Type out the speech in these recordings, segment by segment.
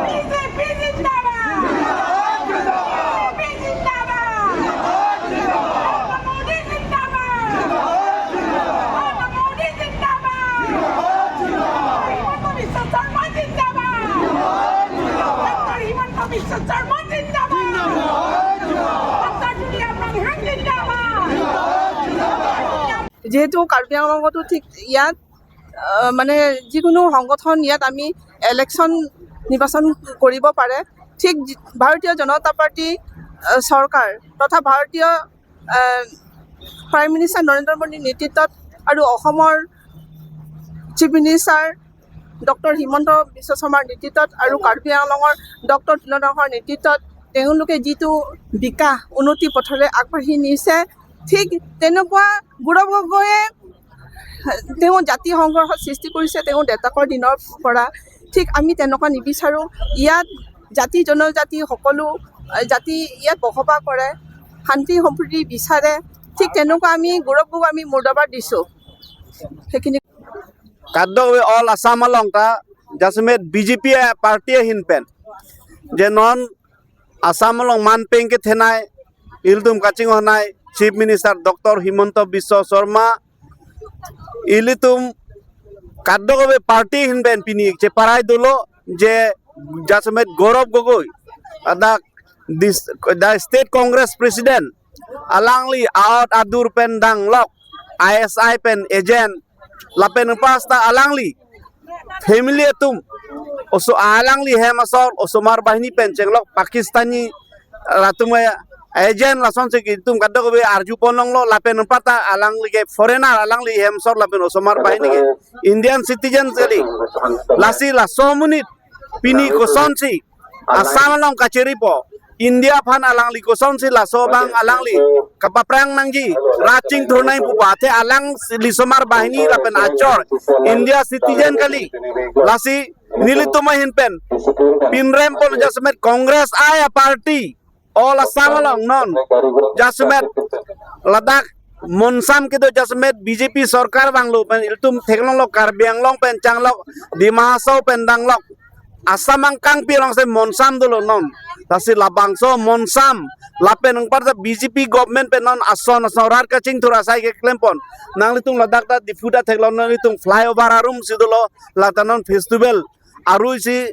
BJP जिंदाबाद BJP जिंदाबाद मोदी जिंदाबाद मोदी जिंदाबाद हिमंत बिश्व शर्मा जिंदाबाद डॉक्टर हिमंत बिश्व शर्मा जिंदाबाद डॉक्टर जुलिया ब्रह्मन जिंदाबाद যেহেতু কাৰ্বি আংলঙতো ঠিক ইয়াত মানে যিকোনো সংগঠন ইয়াত আমি ইলেকশ্যন নিৰ্বাচন কৰিব পাৰে ঠিক ভাৰতীয় জনতা পাৰ্টি চৰকাৰ তথা ভাৰতীয় প্ৰাইম মিনিষ্টাৰ নৰেন্দ্ৰ মোদীৰ নেতৃত্বত আৰু অসমৰ chief minister doctor Himanta Biswa শৰ্মাৰ নেতৃত্বত আৰু কাৰ্বি আংলঙৰ ডক্টৰ তিলনাথৰ নেতৃত্বত তেওঁলোকে যিটো বিকাশ উন্নতি পথৰে আগবাঢ়ি নিছে ঠিক তেনেকুৱা গৌৰৱ গগৈয়ে তেওঁ জাতি সংঘৰ্ষৰ সৃষ্টি কৰিছে তেওঁ দেউতাকৰ দিনৰ পৰা ঠিক আমি তেনেকুৱা নিবিচাৰোঁ ইয়াত জাতি জনজাতি সকলো জাতি ইয়াত বসবাস কৰে শান্তি সম্প্ৰীতি বিচাৰে ঠিক তেনেকুৱা আমি গৌৰৱ গগৈ আমি মুৰ্দাবাদ দিছোঁ সেইখিনি Kaddo all Assam along ta jasmet BJP party hinpen je non Assam along man peng ke thenai ildum kaching honai Chief Minister Dr. Himanta Biswa Sharma ilitum kaddo party hinpen pini je parai dolo je jasmet Gaurav Gogoi ada this the state congress president alangli out adur pendang lok ISI pen agent lapen pasta alangli family tum oso alangli hemasor osomar bahini pencenglok Pakistani ratumaya agent lason se tum kaddo be arju ponong lo lapen pata alangli ke foreigner alangli hemsor lapen osomar bahini ke Indian citizen seli lasi la somunit pini kosonsi Assam long kacheripo India phan alangli kosonsi la sobang alangli kapaprang nangji racing thurnai pupate alang lisomar bahini lapen achor India citizen kali lasi nilituma hinpen pinrem pol jasmet congress aya party all Assam along non jasmet Ladakh monsam ke do jasmet BJP sarkar banglo pen iltum theklong Karbi Anglong pen changlok Dimahasau pendanglok Asamang kang pirong se monsam dulu non tasi labangso monsam lapen ng parta BJP government pen non ason asorar kacing turasai ke klempon nang litung ladak ta difuda theklon nang litung flyover arum sidulo latanon festival aru si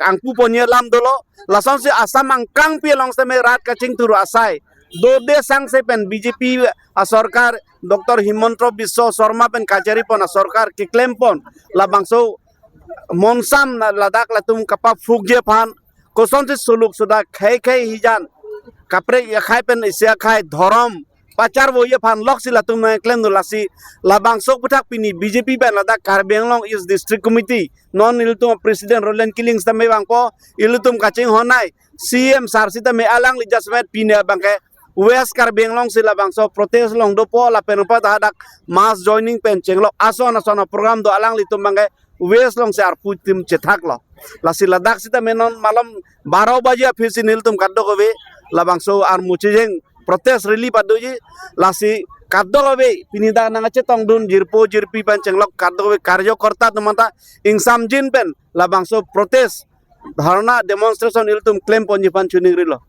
angpu ponyelam dulu lason si asamang kang pirong se me rat kacing turasai dode sang se pen BJP asorkar Dr. Himanta Biswa Sharma pen kajari pon asorkar ke klempon labangso monsam na ladak latum kapap fugje phan koson se suluk suda khai hijan kapre ya khai pen isya khai dhorom pachar bo ye phan lok sila tum na klem do lasi labang sok puthak pini BJP ban ladak Karbi Anglong is district committee non iltum president Roland Killings ta me bangpo iltum kaching honai CM sarsita me alang li jasmet pine bangke West Karbi Anglong sila bangso protest long do po la pen pa hadak mass joining pen chenglok asona program do alang li tum bangke West long se arpu tim cetak lo lasi ladak sita menon malam 12 baje afisi nil tum kaddo kobe labangso ar muchijeng protest relief adoji lasi kaddo kobe pinida nang cetong dun jirpo jirpi pancenglok kaddo kobe karyo korta tumanta ingsam jin pen labangso protest dharna demonstration nil tum claim ponji pan chuning rilo